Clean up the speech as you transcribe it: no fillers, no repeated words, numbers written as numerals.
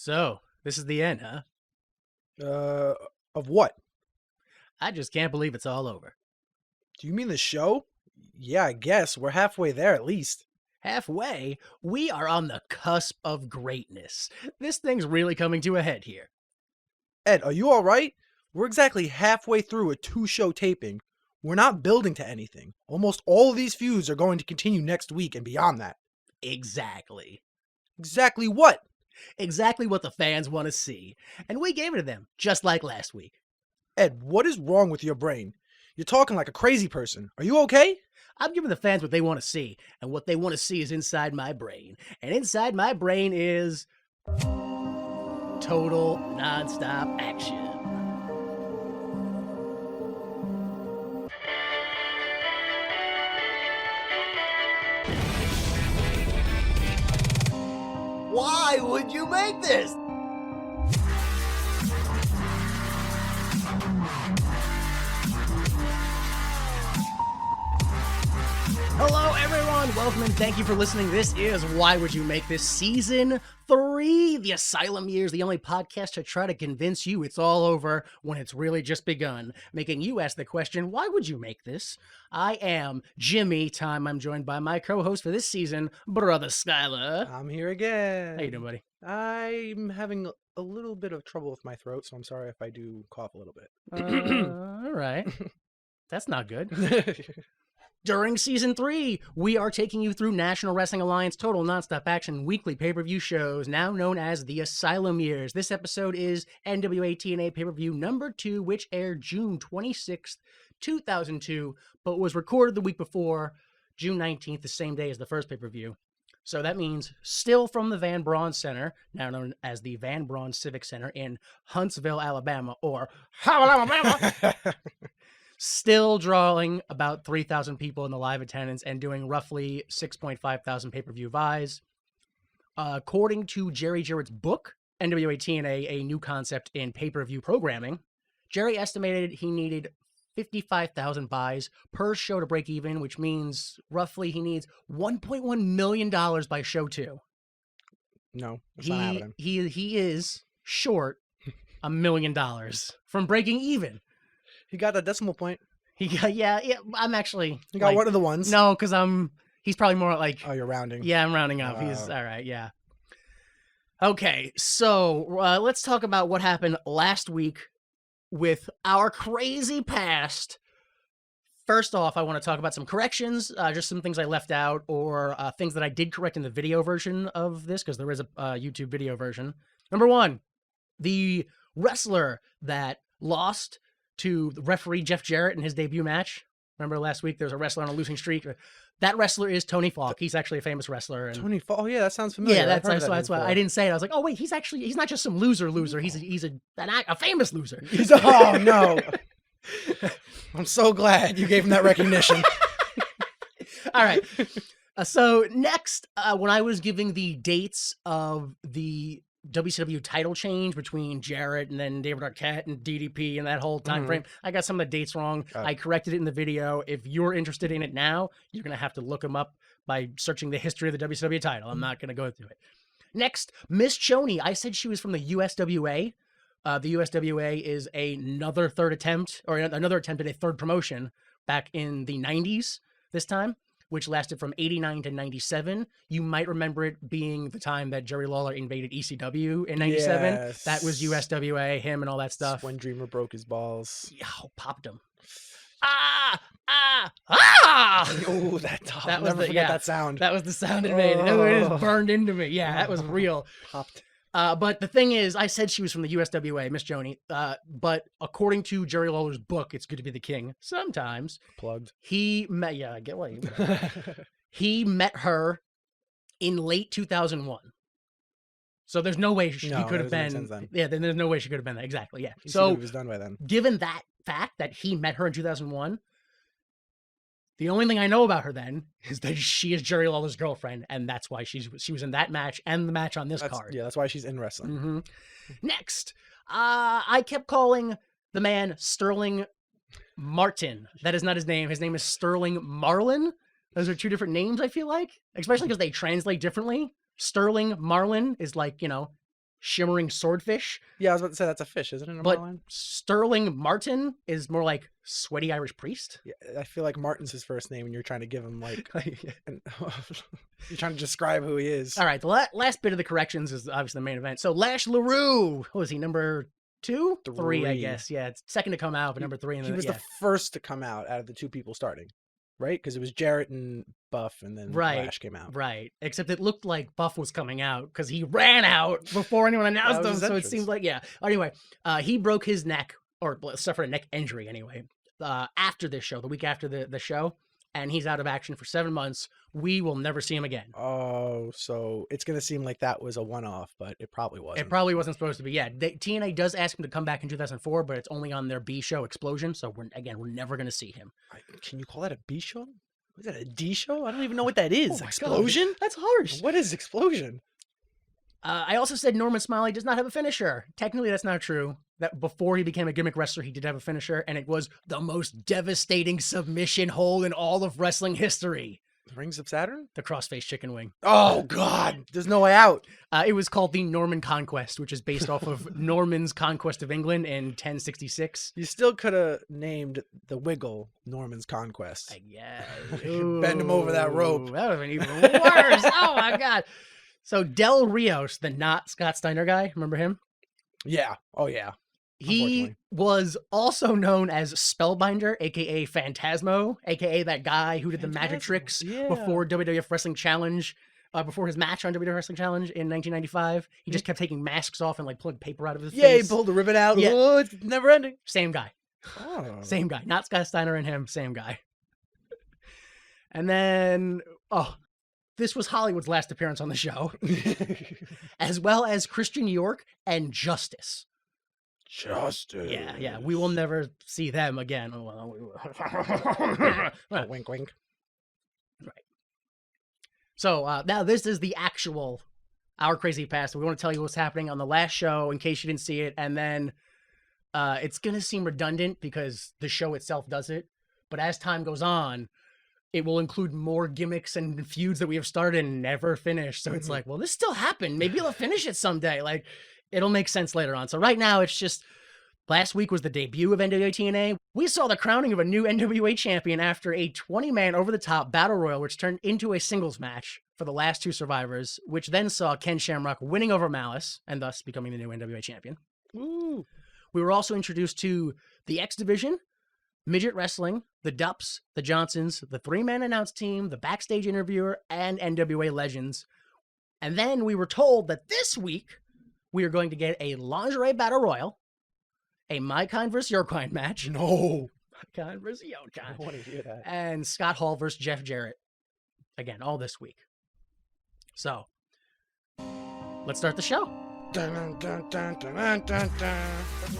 So, this is the end, huh? Of what? I just can't believe it's all over. Do you mean the show? Yeah, I guess. We're halfway there at least. Halfway, we are on the cusp of greatness. This thing's really coming to a head here. Ed, are you alright? We're exactly halfway through a 2-show taping. We're not building to anything. Almost all of these feuds are going to continue next week and beyond that. Exactly. Exactly what? Exactly what the fans want to see. And we gave it to them, just like last week. Ed, what is wrong with your brain? You're talking like a crazy person. Are you okay? I'm giving the fans what they want to see, and what they want to see is inside my brain. And inside my brain is total nonstop action. Why would you make this? Hello, everyone. Welcome and thank you for listening. This is Why Would You Make This? Season 3, The Asylum Years, the only podcast to try to convince you it's all over when it's really just begun, making you ask the question, why would you make this? I am Jimmy Time. I'm joined by my co-host for this season, Brother Skylar. I'm here again. How you doing, buddy? I'm having a little bit of trouble with my throat, so I'm sorry if I do cough a little bit. All right. That's not good. During Season 3, we are taking you through National Wrestling Alliance Total Nonstop Action weekly pay-per-view shows, now known as the Asylum Years. This episode is NWA TNA pay-per-view number 2, which aired June 26th, 2002, but was recorded the week before, June 19th, the same day as the first pay-per-view. So that means still from the Van Braun Center, now known as the Van Braun Civic Center in Huntsville, Alabama, or Alabama. Still drawing about 3,000 people in the live attendance and doing roughly 6.5 thousand pay-per-view buys. According to Jerry Jarrett's book, NWA TNA, A New Concept in Pay-Per-View Programming, Jerry estimated he needed 55,000 buys per show to break even, which means roughly he needs $1.1 million by show 2. No, that's not happening. He is short $1 million from breaking even. He got a decimal point. Yeah, I'm actually... You got one of the ones. No, because he's probably more like... Oh, you're rounding. Yeah, I'm rounding up. He's... All right, yeah. Okay, so let's talk about what happened last week with our crazy past. First off, I want to talk about some corrections, just some things I left out, or things that I did correct in the video version of this, because there is a YouTube video version. Number 1, the wrestler that lost to the referee Jeff Jarrett in his debut match. Remember last week there was a wrestler on a losing streak? That wrestler is Tony Falk. He's actually a famous wrestler. And Tony Falk. Oh yeah, that sounds familiar. Yeah, that's why I didn't say it. I was like, oh wait, he's not just some loser. He's a famous loser. Oh no. I'm so glad you gave him that recognition. All right. So next, when I was giving the dates of the WCW title change between Jarrett and then David Arquette and DDP and that whole time frame, I got some of the dates wrong. I corrected it in the video. If you're interested in it now, you're going to have to look them up by searching the history of the WCW title. I'm not going to go through it. Next, Miss Choney. I said she was from the USWA. The USWA is another third attempt, or another attempt at a third promotion back in the 90s this time, which lasted from 89 to 97. You might remember it being the time that Jerry Lawler invaded ECW in 97. Yes. That was USWA, him and all that stuff. When Dreamer broke his balls. Oh, popped him. Ah! Oh, that was that sound. That was the sound it made. It just burned into me. Yeah, that was real. Popped. But the thing is, I said she was from the USWA, Miss Joni. But according to Jerry Lawler's book, It's Good to Be the King, sometimes Plugged. he met. Yeah, I get what you. He met her in late 2001. So there's no way he could have been. Yeah, then there's no way she could have been that. Exactly. Yeah. So it was done by then. Given that fact that he met her in 2001. The only thing I know about her then is that she is Jerry Lawler's girlfriend, and that's why she was in that match and the match on this card. Yeah, that's why she's in wrestling. Mm-hmm. Next, I kept calling the man Sterling Martin. That is not his name. His name is Sterling Marlin. Those are two different names, I feel like, especially because they translate differently. Sterling Marlin is like, shimmering swordfish. Yeah, I was about to say that's a fish, isn't it? But Marlin? Sterling Martin is more like sweaty Irish priest. Yeah, I feel like Martin's his first name, and you're trying to give him like, you're trying to describe who he is. All right, the last bit of the corrections is obviously the main event. So Lash LaRue, what was he, number 2? 3, I Three. guess. Yeah, it's second to come out, but number 3. He was the first to come out of the two people starting, right? Because it was Jarrett and Buff, and then Right. Lash came out. Right, except it looked like Buff was coming out because he ran out before anyone announced was him. his So it entrance. seemed like, yeah. Anyway, he broke his neck, or suffered a neck injury anyway, after this show, the week after the show, and he's out of action for 7 months. We will never see him again. Oh, so it's gonna seem like that was a one-off, but it probably wasn't. It probably wasn't supposed to be. Yeah, TNA does ask him to come back in 2004, but it's only on their B show Explosion. So we're never going to see him. Can you call that a B show? Is that a D show? I don't even know what that is. Oh my God. Explosion? That's harsh. What is Explosion? I also said Norman Smiley does not have a finisher. Technically, that's not true. That before he became a gimmick wrestler, he did have a finisher, and it was the most devastating submission hold in all of wrestling history. Rings of Saturn? The crossface chicken wing. Oh God, there's no way out. It was called the Norman Conquest, which is based off of Norman's conquest of England in 1066. You still could have named the Wiggle Norman's Conquest. Yeah, Bend him over that rope. That would have been even worse. Oh my God. So Del Rios, the not Scott Steiner guy, remember him? Yeah. Oh yeah. He Unfortunately. was also known as Spellbinder, aka Phantasmo, aka that guy who did the magic Phantasmo, tricks yeah. before WWF Wrestling Challenge, before his match on WWF Wrestling Challenge in 1995. He just kept taking masks off and like pulling paper out of his Yeah, he face. pulled the ribbon out. Yeah. Oh, it's never ending. Same guy. Oh. Same guy. Not Scott Steiner and him. Same guy. And then, this was Hollywood's last appearance on the show, as well as Christian York and Justice. Justice. Yeah. We will never see them again. Oh, well, Oh, wink, wink. So now this is the actual Our Crazy Past. We want to tell you what's happening on the last show in case you didn't see it. And then it's going to seem redundant because the show itself does it. But as time goes on, it will include more gimmicks and feuds that we have started and never finished. So it's like, well, this still happened. Maybe they'll finish it someday. Like, it'll make sense later on. So right now, it's just last week was the debut of NWA TNA. We saw the crowning of a new NWA champion after a 20-man over-the-top battle royal, which turned into a singles match for the last 2 survivors, which then saw Ken Shamrock winning over Malice and thus becoming the new NWA champion. Ooh. We were also introduced to the X Division, Midget Wrestling, the Dupps, the Johnsons, the 3-man announce team, the backstage interviewer, and NWA Legends. And then we were told that this week we are going to get a lingerie battle royal, a My Kind vs. Your Kind match, No. My Kind vs. Your I Kind, want to hear that. and Scott Hall versus Jeff Jarrett. Again, all this week. So, let's start the show. Dun, dun, dun, dun, dun, dun, dun.